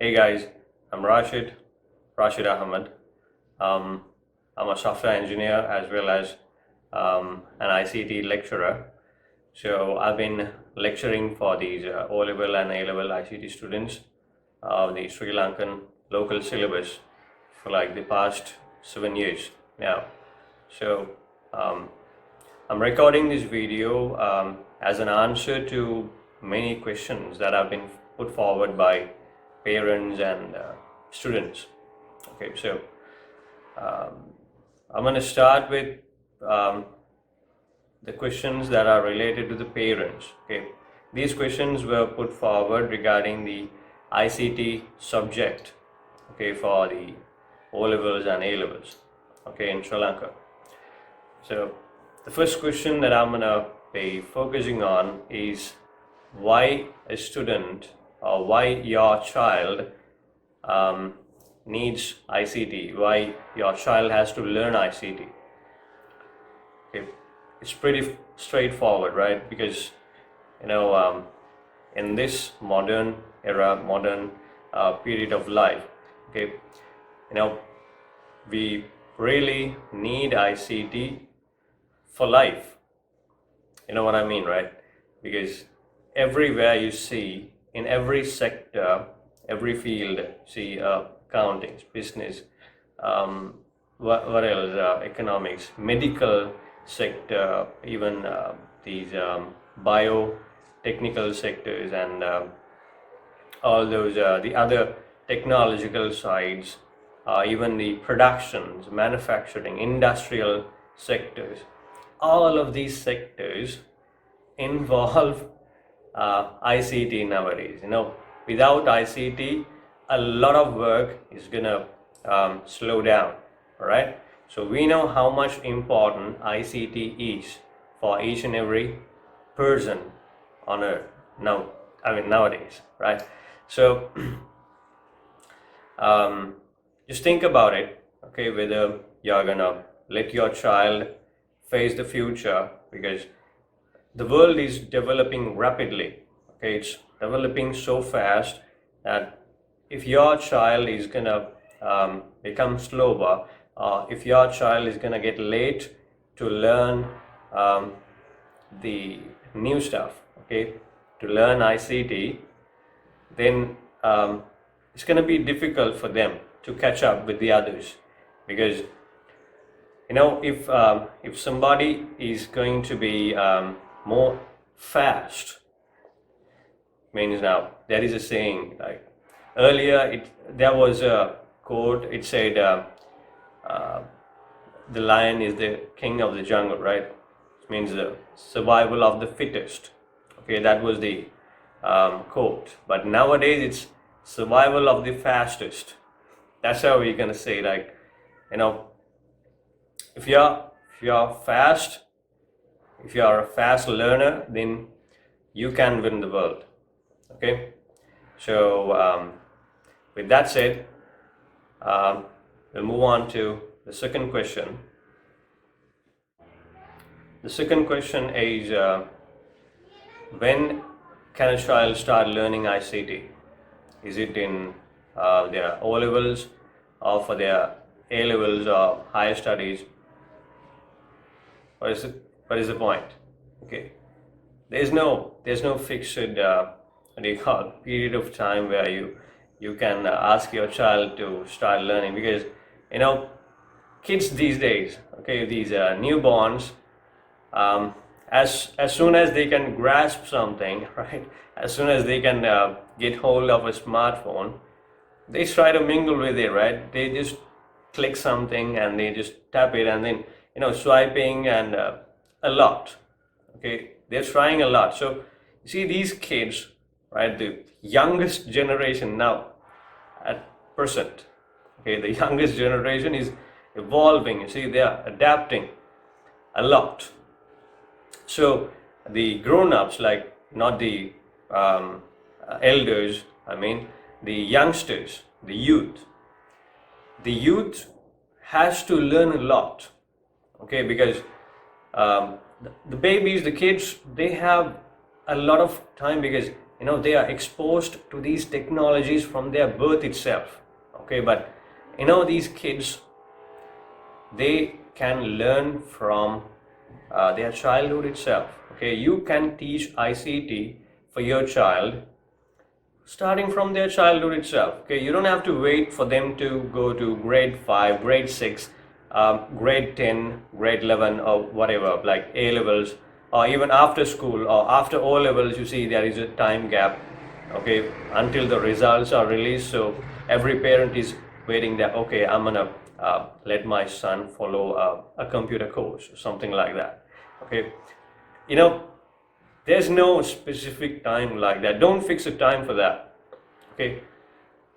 Hey guys, I'm Raashid Ahamed. Um, I'm a software engineer as well as an ICT lecturer. So I've been lecturing for these O-level and A-level ICT students of the Sri Lankan local syllabus for like the past 7 years now. So um, I'm recording this video as an answer to many questions that have been put forward by parents and students. Okay, so I'm going to start with um, the questions that are related to the parents. Okay, these questions were put forward regarding the ICT subject. Okay, for the O levels and A levels. Okay, in Sri Lanka. So the first question that I'm gonna be focusing on is why a student or why your child needs ICT, why your child has to learn ICT. Okay, it's pretty straightforward, right? Because in this modern era, modern period of life, okay, we really need ICT for life. You know what I mean, right? Because everywhere you see, in every sector, every field, see accounting, business, what else? Economics, medical sector, even these biotechnical sectors, and all those the other technological sides, even the productions, manufacturing, industrial sectors. All of these sectors involve ICT nowadays. Without ICT, a lot of work is gonna slow down. All right. So we know how much important ICT is for each and every person on earth nowadays, right? So just think about it, okay, whether you're gonna let your child face the future, because the world is developing rapidly. Okay, it's developing so fast that if your child is gonna become slower, if your child is gonna get late to learn the new stuff, okay, to learn ICT, then it's gonna be difficult for them to catch up with the others. Because if somebody is going to be more fast, means, now there is a saying, like earlier there was a quote. It said the lion is the king of the jungle, right? It means the survival of the fittest. Okay, that was the quote. But nowadays it's survival of the fastest. That's how we're gonna say, like, if you're fast, if you are a fast learner, then you can win the world. Okay, so with that said, we'll move on to the second question. The second question is when can a child start learning ICT? Is it in their O levels, or for their A levels or higher studies? What is the point? Okay, there's no fixed period of time where you can ask your child to start learning, because kids these days, okay, these newborns, as soon as they can grasp something, right, as soon as they can get hold of a smartphone, they try to mingle with it, right? They just click something and they just tap it, and then swiping, and a lot. Okay, they're trying a lot. So you see these kids, right, the youngest generation now at present, okay, the youngest generation is evolving. You see, they are adapting a lot. So the grown-ups, like, not the elders, I mean the youngsters, the youth has to learn a lot. Okay, because the babies, the kids, they have a lot of time, because they are exposed to these technologies from their birth itself. Okay, but these kids, they can learn from their childhood itself. Okay, you can teach ICT for your child starting from their childhood itself. Okay, you don't have to wait for them to go to grade 5, grade 6, grade 10, grade 11, or whatever, like A levels, or even after school or after O levels. You see, there is a time gap, okay, until the results are released. So every parent is waiting that, okay, I'm gonna let my son follow a computer course or something like that. Okay, there's no specific time like that. Don't fix a time for that. Okay,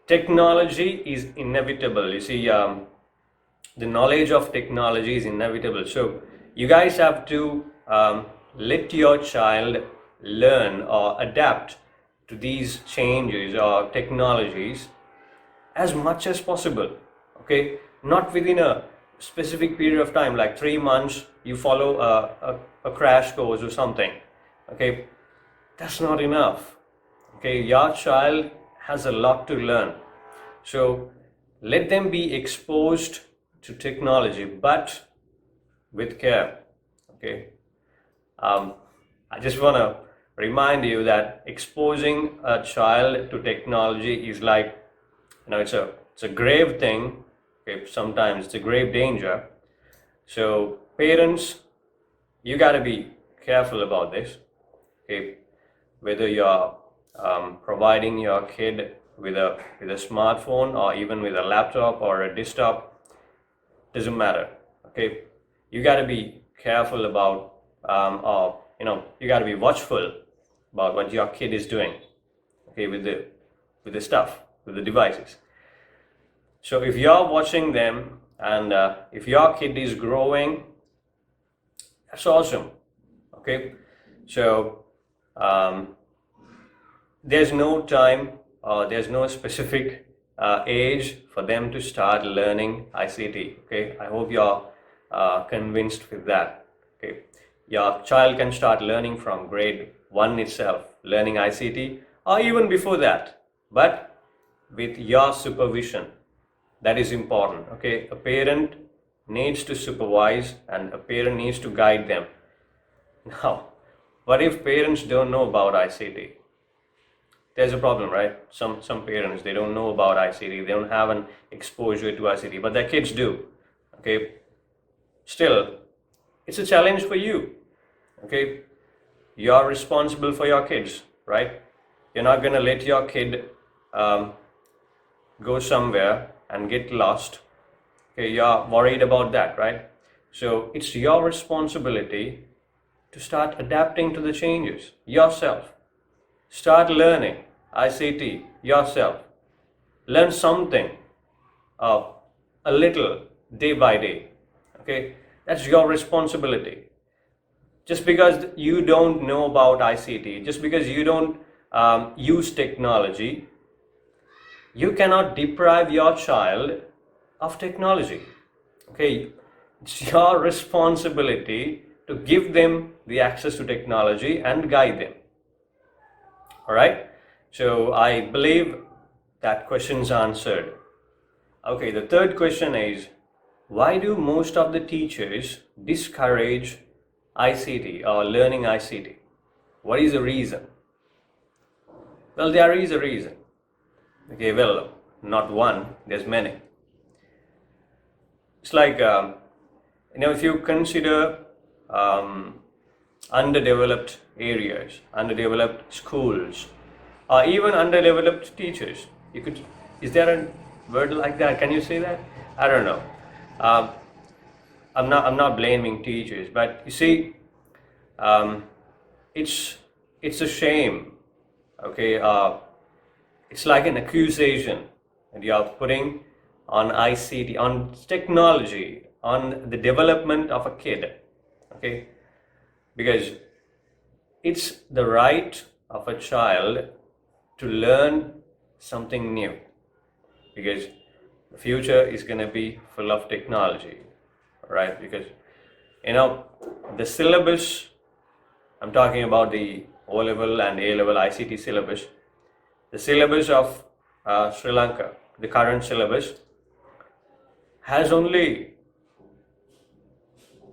technology is inevitable. You see, the knowledge of technology is inevitable. So you guys have to let your child learn or adapt to these changes or technologies as much as possible. Okay, not within a specific period of time, like 3 months you follow a crash course or something. Okay, that's not enough. Okay, your child has a lot to learn. So let them be exposed to technology, but with care. Okay, I just want to remind you that exposing a child to technology is like, it's a grave thing. Okay, sometimes it's a grave danger. So parents, you got to be careful about this. Okay, whether you're providing your kid with a smartphone or even with a laptop or a desktop, doesn't matter. Okay, you got to be careful about, or you got to be watchful about what your kid is doing. Okay, with the stuff, with the devices. So if you're watching them and if your kid is growing, that's awesome. Okay, so there's no time or there's no specific age for them to start learning ICT. Okay, I hope you're convinced with that. Okay, your child can start learning from grade 1 itself, learning ICT, or even before that, but with your supervision. That is important. Okay, a parent needs to supervise and a parent needs to guide them. Now, what if parents don't know about ICT? There's a problem, right? Some parents, they don't know about ICT, they don't have an exposure to ICT, but their kids do. Okay, still, it's a challenge for you. Okay, you're responsible for your kids, right? You're not gonna let your kid go somewhere and get lost. Okay, you're worried about that, right? So it's your responsibility to start adapting to the changes yourself. Start learning ICT yourself. Learn something, a little, day by day. Okay, that's your responsibility. Just because you don't know about ICT, just because you don't use technology, you cannot deprive your child of technology. Okay, it's your responsibility to give them the access to technology and guide them. All right, so I believe that question's answered. Okay, the third question is, why do most of the teachers discourage ICT or learning ICT? What is the reason? Well, there is a reason. Okay, well, not one, there's many. It's like, if you consider underdeveloped areas, underdeveloped schools, or even underdeveloped teachers, is there a word like that? Can you say that? I don't know. I'm not blaming teachers, but you see, it's a shame. Okay, it's like an accusation that you are putting on ICT, on technology, on the development of a kid. Okay, because it's the right of a child to learn something new, because the future is going to be full of technology, right? Because the syllabus, I'm talking about the O-level and A-level ICT syllabus. The syllabus of Sri Lanka, the current syllabus, has only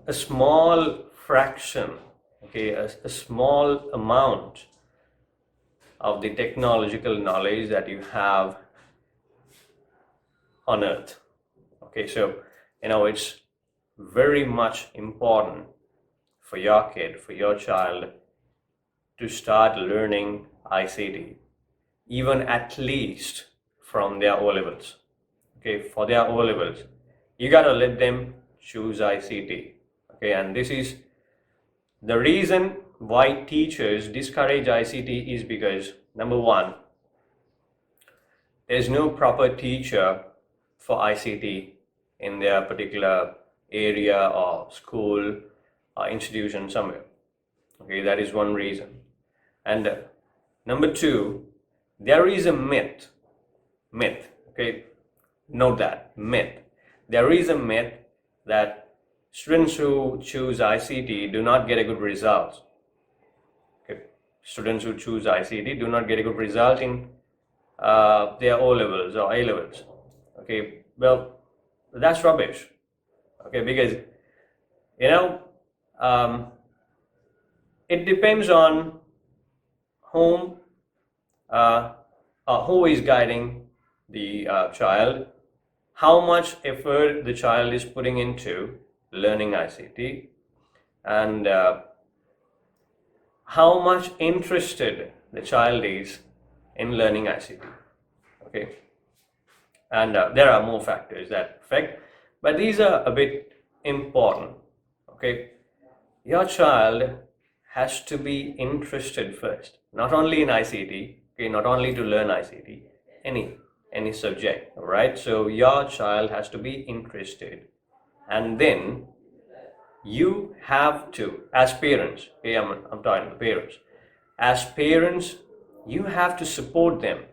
a small fraction, okay, a small amount of the technological knowledge that you have on earth. Okay, so it's very much important for your kid, for your child, to start learning ICT, even at least from their O levels. Okay, for their O levels, you gotta let them choose ICT. Okay, and this is the reason why teachers discourage ICT is because, number one, there's no proper teacher for ICT in their particular area or school or institution somewhere. Okay, that is one reason. And number two, there is a myth. Okay, note that, myth. There is a myth that students who choose ICT do not get a good result. Okay, students who choose ICT do not get a good result in their O levels or A levels. Okay, well, that's rubbish. Okay, because it depends on whom who is guiding the child, how much effort the child is putting into learning ICT, and how much interested the child is in learning ICT. Okay, and there are more factors that affect, but these are a bit important. Okay, your child has to be interested first, not only in ICT. Okay, not only to learn ICT, any subject. All right, so your child has to be interested, and then you have to, as parents, okay, I'm talking to parents, as parents, you have to support them.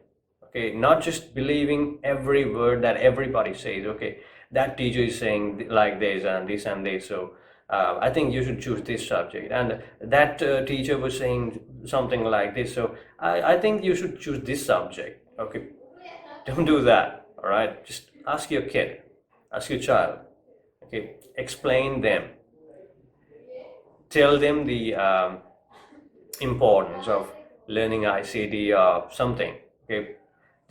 Okay, not just believing every word that everybody says. Okay, that teacher is saying like this and this and this, so I think you should choose this subject, and that teacher was saying something like this, so I think you should choose this subject. Okay, don't do that. All right, just ask your kid, ask your child. Okay, explain them, tell them the importance of learning ICT or something. Okay,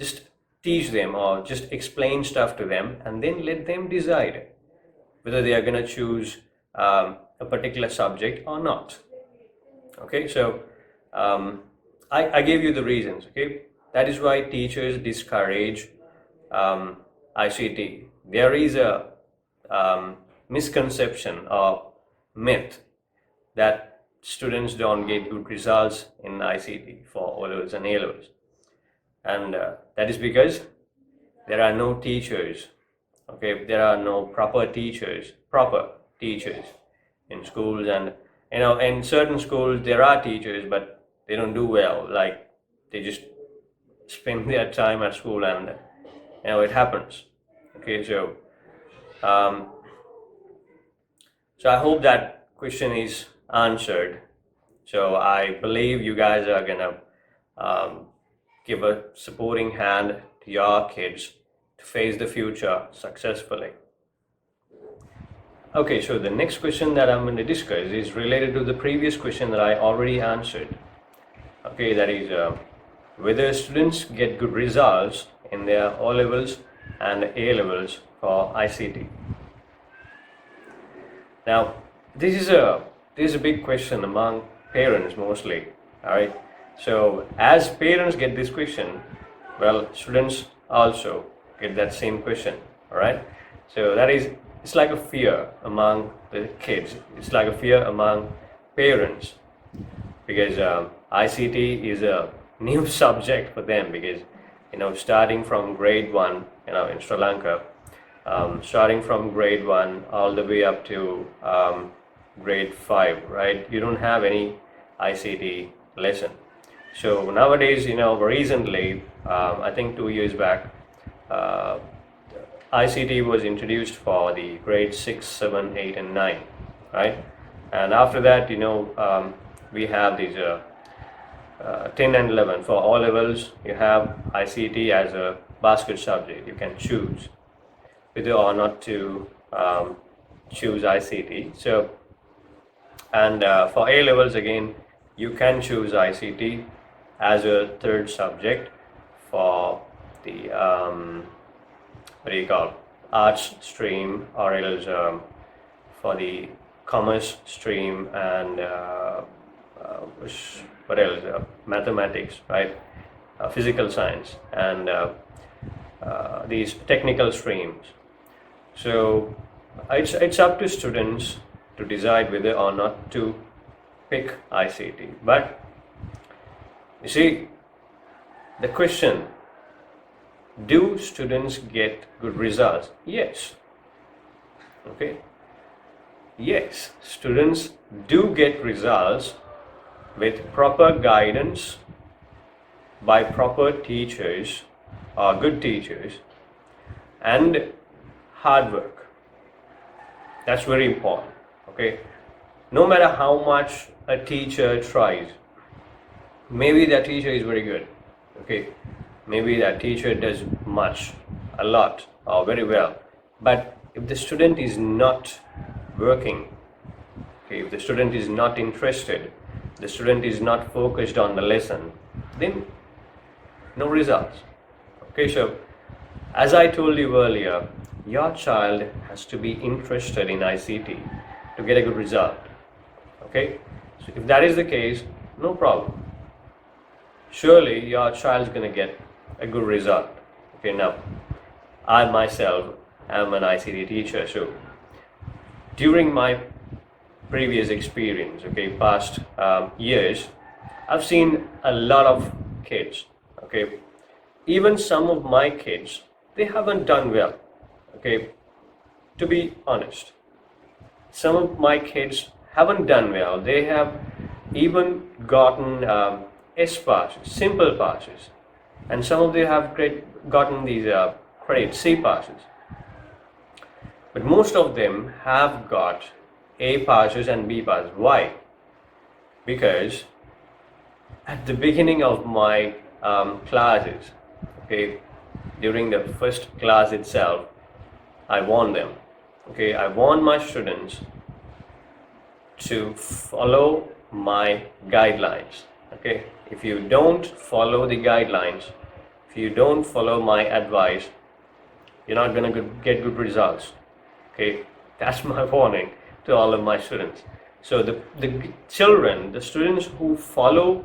just teach them or just explain stuff to them, and then let them decide whether they are going to choose a particular subject or not. Okay, so I gave you the reasons. Okay, that is why teachers discourage ICT. There is a misconception or myth that students don't get good results in ICT for O levels and A levels, and that is because there are no teachers. Okay, there are no proper teachers in schools, and in certain schools there are teachers, but they don't do well. Like, they just spend their time at school, and it happens. Okay, so so I hope that question is answered. So I believe you guys are gonna give a supporting hand to your kids to face the future successfully. Okay, so the next question that I'm going to discuss is related to the previous question that I already answered. Okay, that is whether students get good results in their O levels and A levels for ICT. Now, this is a big question among parents mostly. All right, so as parents get this question, well, students also get that same question. All right, so it's like a fear among the kids. It's like a fear among parents, because ICT is a new subject for them, because starting from grade 1 in Sri Lanka, starting from grade 1 all the way up to grade 5, right? You don't have any ICT lesson. So nowadays, recently, I think 2 years back, ICT was introduced for the grade 6, 7, 8 and 9, right? And after that, we have these 10 and 11. For O levels, you have ICT as a basket subject. You can choose whether or not to choose ICT. So, and for A levels again, you can choose ICT as a third subject for the what do you call, arts stream, or else for the commerce stream, and what else, mathematics, right, physical science, and these technical streams. So it's up to students to decide whether or not to pick ICT. But you see, the question, do students get good results? Yes. Okay. Yes, students do get results with proper guidance by proper teachers or good teachers and hard work. That's very important. Okay. No matter how much a teacher tries, maybe that teacher is very good. Okay. Maybe that teacher does much, a lot, or very well. But if the student is not working, okay, if the student is not interested, the student is not focused on the lesson, then no results. Okay, so as I told you earlier, your child has to be interested in ICT to get a good result. Okay, so if that is the case, no problem. Surely your child is going to get a good result. Okay, now I myself am an ICT teacher, so during my previous experience, okay, past years, I've seen a lot of kids. Okay, even some of my kids, they haven't done well. Okay, to be honest, some of my kids haven't done well. They have even gotten S passes, simple passes, and some of them have gotten these credit C passes. But most of them have got A passes and B passes. Why? Because at the beginning of my classes, okay, during the first class itself, I warned them. Okay, I warned my students to follow my guidelines. Okay, if you don't follow the guidelines, if you don't follow my advice, you're not going to get good results. Okay, that's my warning to all of my students. So the children, the students who follow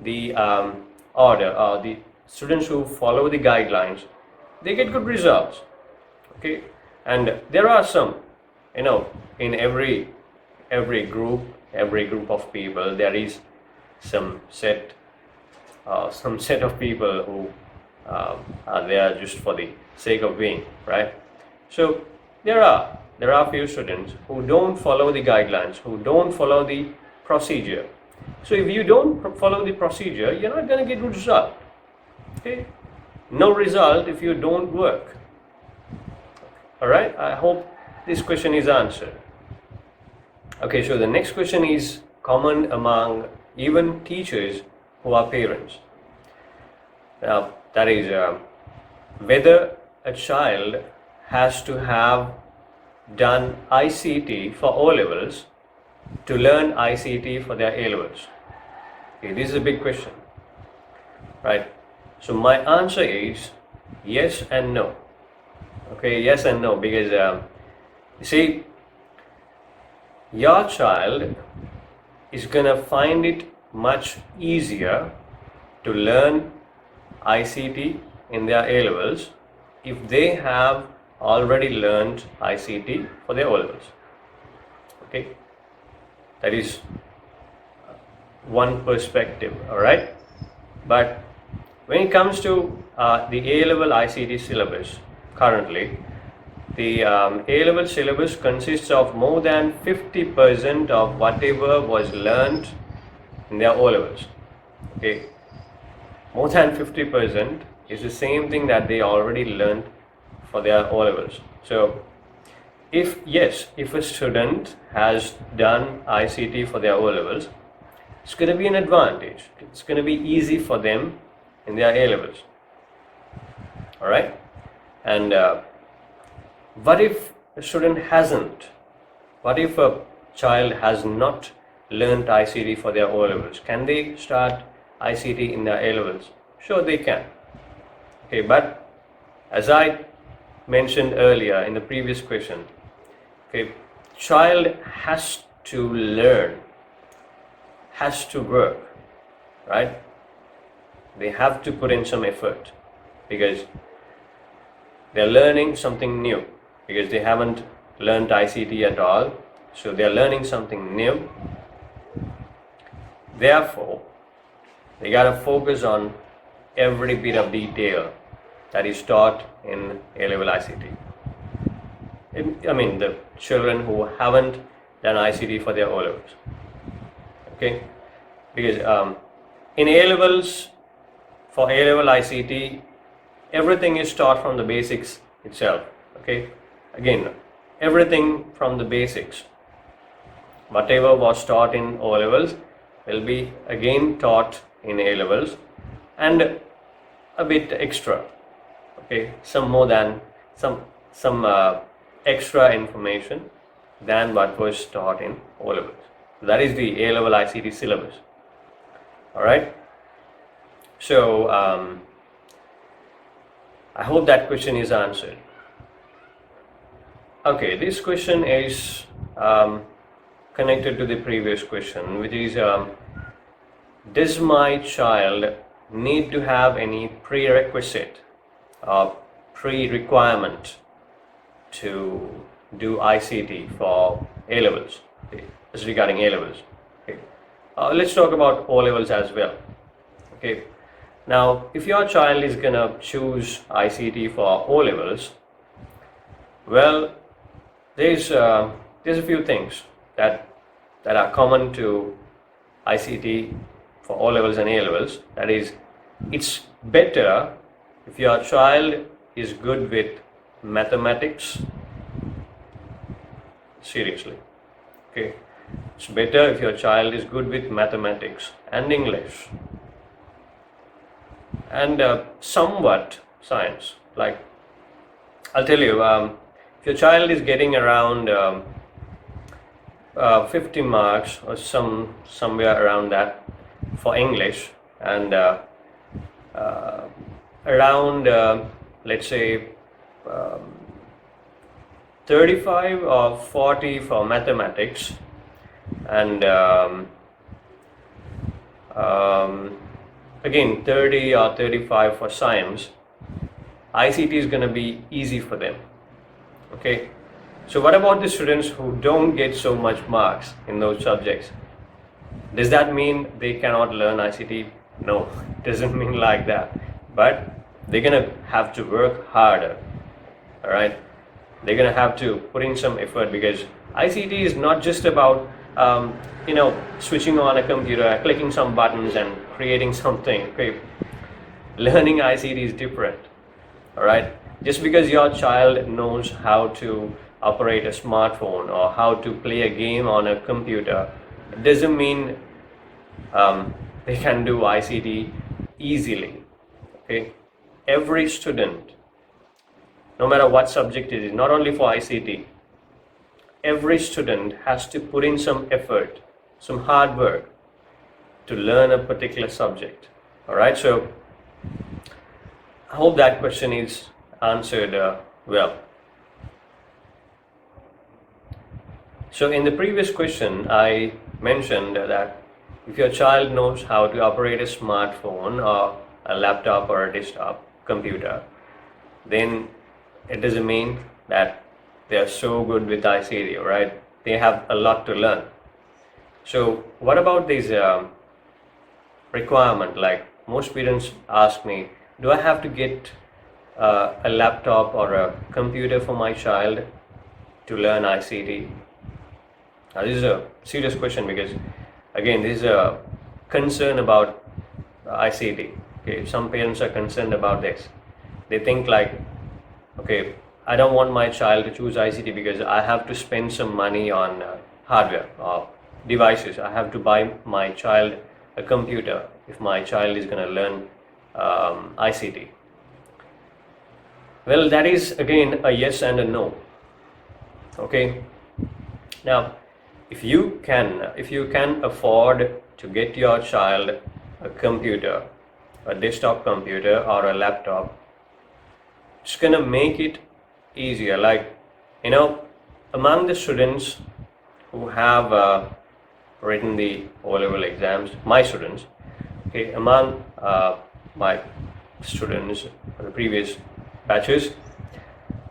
the order, or the students who follow the guidelines, they get good results. Okay, and there are some, in every group of people, there is some set of people who are there just for the sake of being, right? So there are few students who don't follow the guidelines, who don't follow the procedure. So if you don't follow the procedure, you're not going to get good result. Okay, no result if you don't work. All right, I hope this question is answered. Okay, so the next question is common among even teachers who are parents. Now, that is whether a child has to have done ICT for O levels to learn ICT for their A levels. Okay, this is a big question, right? So my answer is yes and no. Okay, yes and no, because you see, your child is gonna find it much easier to learn ICT in their A levels if they have already learned ICT for their O levels. Okay, that is one perspective. All right, but when it comes to the A level ICT syllabus, currently the A level syllabus consists of more than 50% of whatever was learned in their O levels. Okay, more than 50% is the same thing that they already learned for their O levels. So if a student has done ICT for their O levels, it's going to be an advantage. It's going to be easy for them in their A levels. All right. And what if a student hasn't? What if a child has not learned ICT for their O levels? Can they start ICT in their A levels? Sure, they can. Okay, but as I mentioned earlier in the previous question, okay, child has to learn, has to work, right? They have to put in some effort because they're learning something new, because they haven't learned ICT at all. So they're learning something new. Therefore, they gotta focus on every bit of detail that is taught in A-level ICT. I mean, the children who haven't done ICT for their O-levels. Okay, because in A-levels, for A-level ICT, everything is taught from the basics itself. Okay, again, everything from the basics. Whatever was taught in O-levels will be again taught in A-levels, and a bit extra. Okay, some more than some extra information than what was taught in O-levels. That is the A-level ICT syllabus. All right. So I hope that question is answered. Okay, this question is connected to the previous question, which is does my child need to have any prerequisite or pre-requirement to do ICT for A-levels? Okay, this is regarding A-levels. Okay. Let's talk about O-levels as well. Okay. Now, if your child is gonna choose ICT for O-levels, well, there's a few things that are common to ICT for O-levels and A-levels. That is, it's better if your child is good with mathematics. Seriously, okay, it's better if your child is good with mathematics and English and somewhat science. Like, I'll tell you, if your child is getting around 50 marks or somewhere around that for English, and around let's say 35 or 40 for mathematics, and again 30 or 35 for science, ICT is going to be easy for them. Okay, so what about the students who don't get so much marks in those subjects? Does that mean they cannot learn ICT? No, it doesn't mean like that. But they're going to have to work harder. All right, they're going to have to put in some effort, because ICT is not just about switching on a computer, clicking some buttons and creating something. Okay, learning ICT is different. All right, just because your child knows how to operate a smartphone or how to play a game on a computer, it doesn't mean they can do ICT easily. Okay, every student, no matter what subject it is, not only for ICT, every student has to put in some effort, some hard work to learn a particular subject. All right, so I hope that question is answered well. So in the previous question, I mentioned that if your child knows how to operate a smartphone or a laptop or a desktop computer, then it doesn't mean that they are so good with ICT, right? They have a lot to learn. So what about these requirement? Like, most parents ask me, do I have to get a laptop or a computer for my child to learn ICT? Now, this is a serious question, because again, this is a concern about ICT. Okay, some parents are concerned about this. They think like, okay, I don't want my child to choose ICT because I have to spend some money on hardware or devices. I have to buy my child a computer if my child is going to learn ICT. Well, that is again a yes and a no. Okay. Now, if you can afford to get your child a computer, a desktop computer or a laptop, it's gonna make it easier. Like, among the students who have written the O-level exams, my students, okay, among my students for the previous batches,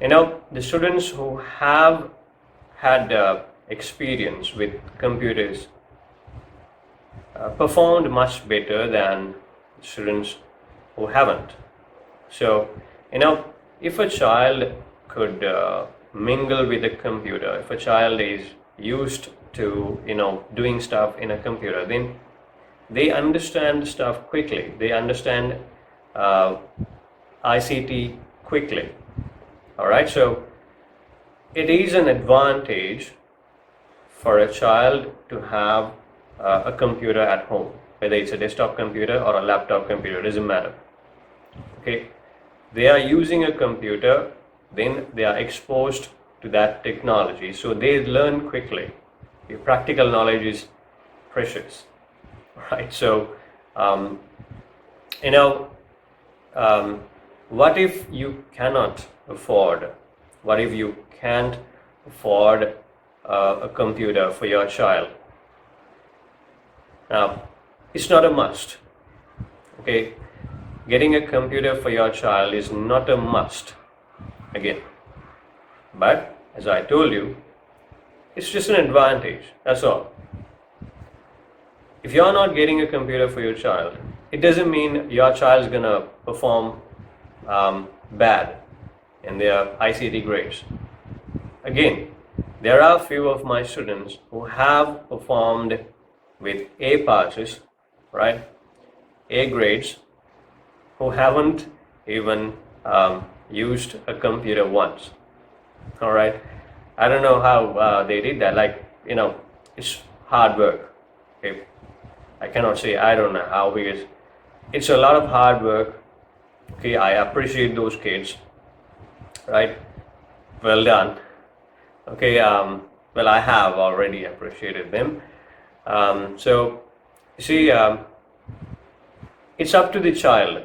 the students who have had experience with computers performed much better than students who haven't. So, if a child could mingle with a computer, if a child is used to, doing stuff in a computer, then they understand stuff quickly. They understand ICT quickly. All right, so it is an advantage for a child to have a computer at home, whether it's a desktop computer or a laptop computer, doesn't matter. Okay, they are using a computer, then they are exposed to that technology, so they learn quickly. The practical knowledge is precious, right? So, what if you cannot afford? What if you can't afford a computer for your child? Now, it's not a must. Okay, getting a computer for your child is not a must. Again, but as I told you, it's just an advantage. That's all. If you're not getting a computer for your child, it doesn't mean your child's gonna perform bad in their ICT grades. Again, there are few of my students who have performed with A passes, right? A grades, who haven't even used a computer once. All right, I don't know how they did that. Like, it's hard work. Okay, I cannot say I don't know how, because it's a lot of hard work. Okay, I appreciate those kids. Right, well done. Okay, well, I have already appreciated them. So, you see, it's up to the child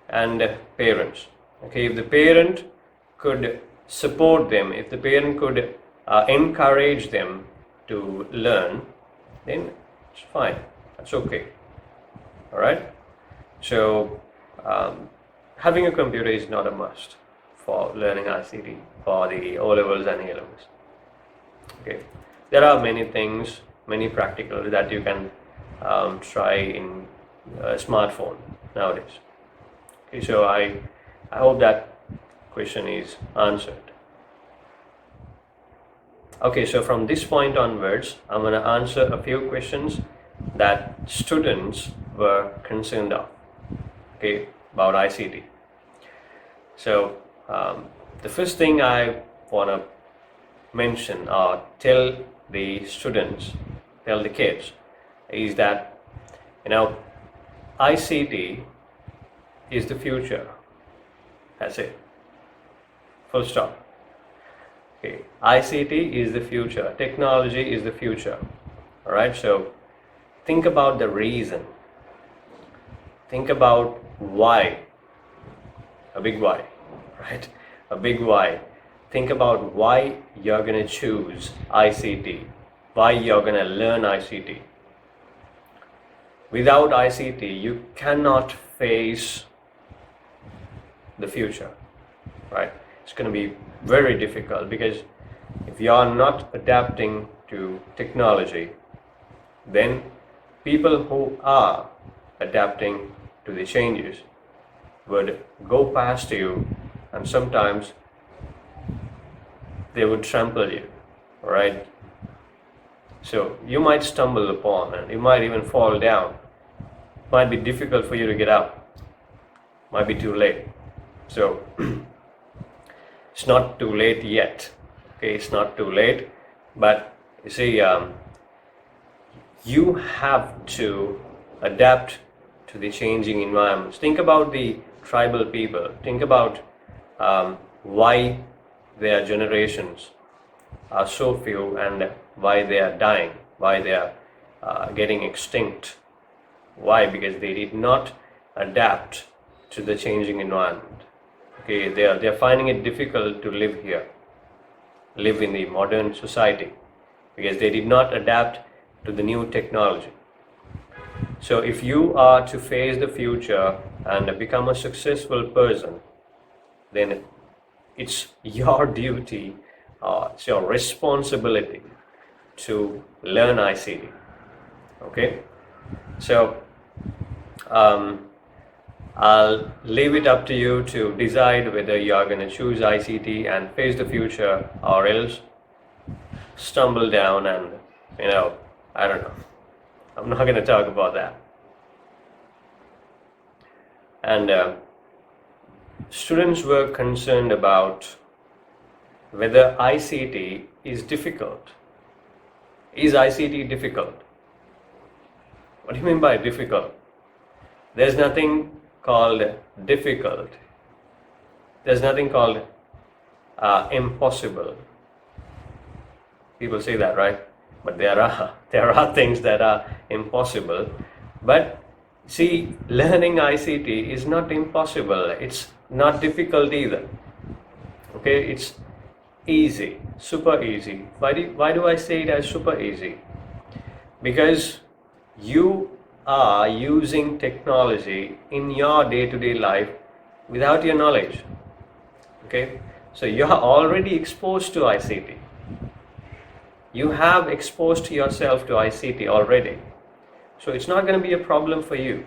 and parents. Okay, if the parent could support them, if the parent could encourage them to learn, then it's fine. That's okay. All right. So, having a computer is not a must for learning ICT for the O levels and A levels. Okay, there are many things, many practicals that you can try in a smartphone nowadays. Okay, so I hope that question is answered. Okay, so from this point onwards, I'm going to answer a few questions that students were concerned of, okay, about ICT. So the first thing I want to mention or tell the students, tell the kids, is that ICT is the future. That's it. Full stop. Okay, ICT is the future. Technology is the future. All right. So think about the reason. Think about why. A big why, right? A big why. Think about why you're going to choose ICT, why you're going to learn ICT. Without ICT, you cannot face the future, right? It's going to be very difficult, because if you're not adapting to technology, then people who are adapting to the changes would go past you, and sometimes they would trample you, right? So you might stumble upon, and you might even fall down. It might be difficult for you to get up. Might be too late. So it's not too late yet. Okay, it's not too late. But you see, you have to adapt to the changing environments. Think about the tribal people. Think about why their generations are so few and why they are dying, why they are getting extinct. Why? Because they did not adapt to the changing environment. Okay, they are finding it difficult to live here, live in the modern society, because they did not adapt to the new technology. So if you are to face the future and become a successful person, then it's your duty, it's your responsibility to learn ICT. Okay, so I'll leave it up to you to decide whether you are going to choose ICT and face the future, or else stumble down and, I don't know. I'm not going to talk about that. And students were concerned about whether ICT is difficult. Is ICT difficult? What do you mean by difficult? There's nothing called difficult. There's nothing called impossible. People say that, right? But there are things that are impossible. But see, learning ICT is not impossible. It's not difficult either. Okay, it's easy, super easy. Why do I say it as super easy? Because you are using technology in your day-to-day life without your knowledge. Okay, so you are already exposed to ICT. You have exposed yourself to ICT already. So it's not going to be a problem for you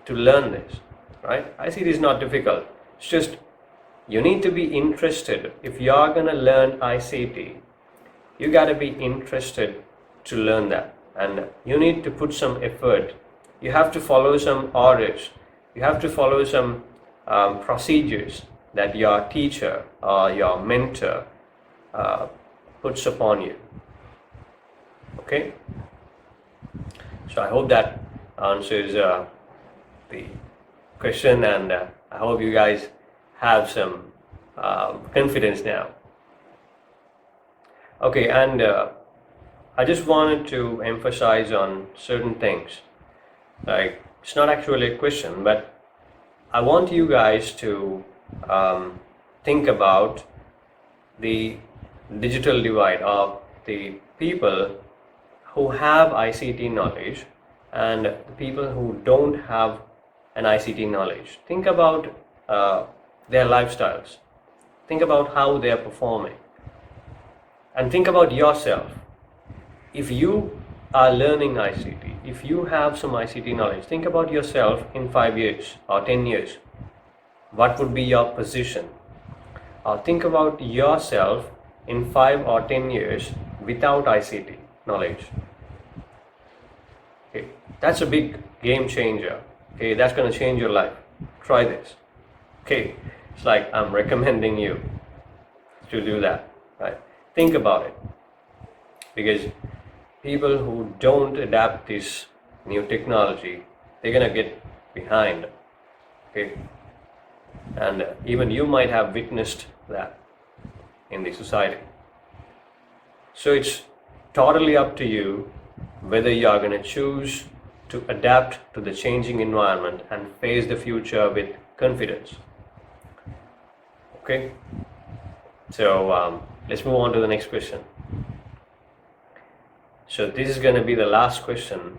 to learn this, right? ICT is not difficult. It's just you need to be interested. If you are going to learn ICT, you got to be interested to learn that. And you need to put some effort. You have to follow some orders. You have to follow some procedures that your teacher or your mentor puts upon you. Okay? So I hope that answers the question, and I hope you guys have some confidence now. Okay, and I just wanted to emphasize on certain things. Like, it's not actually a question, but I want you guys to think about the digital divide of the people who have ICT knowledge and the people who don't have an ICT knowledge. Think about their lifestyles. Think about how they are performing. And think about yourself. If you are learning ICT, if you have some ICT knowledge, think about yourself in 5 years or 10 years. What would be your position? Or think about yourself in 5 or 10 years without ICT knowledge. Okay, that's a big game changer. Okay, that's going to change your life. Try this. Okay, it's like I'm recommending you to do that, right? Think about it, because people who don't adapt this new technology, they're gonna get behind. Okay, and even you might have witnessed that in the society. So it's totally up to you whether you are gonna choose to adapt to the changing environment and face the future with confidence. Okay, so let's move on to the next question. So this is going to be the last question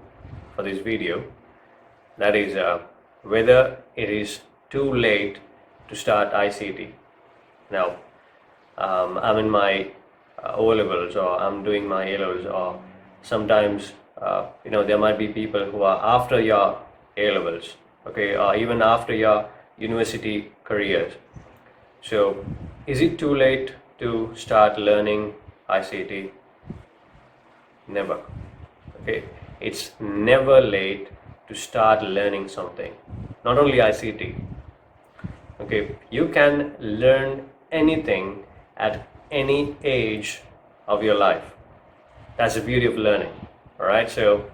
for this video. That is whether it is too late to start ICT. Now, I'm in my O-levels, or I'm doing my A-levels, or sometimes there might be people who are after your A-levels, okay, or even after your university careers. So is it too late to start learning ICT? Never. Okay, it's never late to start learning something, not only ICT. Okay, you can learn anything at any age of your life. That's the beauty of learning. All right, so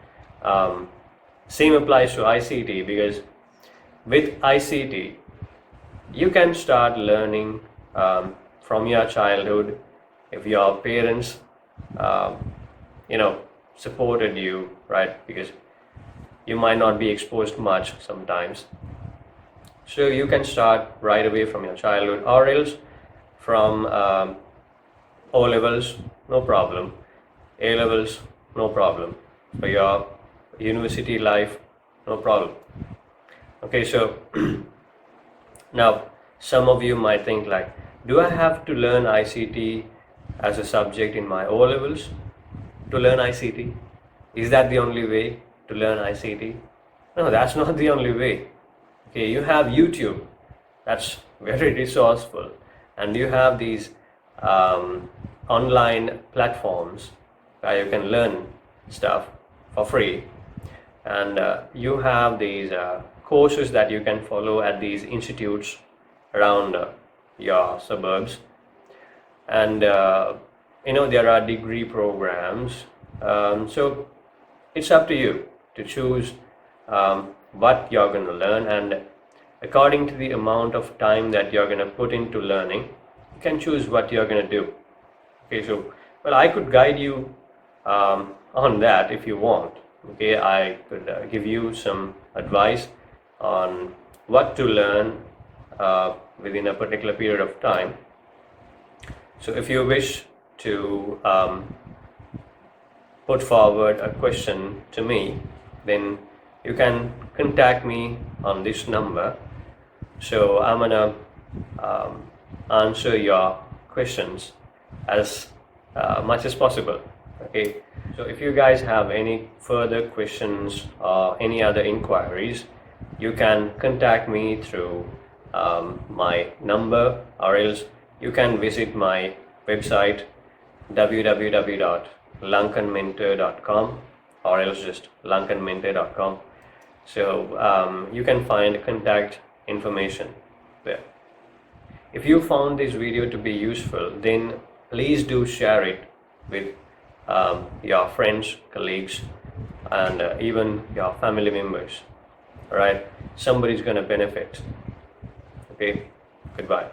same applies to ICT, because with ICT you can start learning from your childhood if your parents you know supported you, right? Because you might not be exposed much sometimes, so you can start right away from your childhood, or else from O levels, no problem, A levels, no problem, for your university life, no problem. Okay, so now some of you might think like, do I have to learn ICT as a subject in my O levels to learn ICT? Is that the only way to learn ICT? No, that's not the only way. Okay, you have YouTube, that's very resourceful, and you have these online platforms where you can learn stuff for free, and you have these courses that you can follow at these institutes around your suburbs, and there are degree programs, so it's up to you to choose what you're going to learn, and according to the amount of time that you're going to put into learning, you can choose what you're going to do. Okay, so well, I could guide you on that if you want. Okay, I could give you some advice on what to learn within a particular period of time. So if you wish to put forward a question to me, then you can contact me on this number. So I'm gonna answer your questions as much as possible. Okay, so if you guys have any further questions or any other inquiries, you can contact me through my number, or else you can visit my website www.lankanmentor.com, or else just lankanmentor.com. So you can find contact information there. If you found this video to be useful, then please do share it with your friends, colleagues, and even your family members. All right, somebody's going to benefit. Okay, goodbye.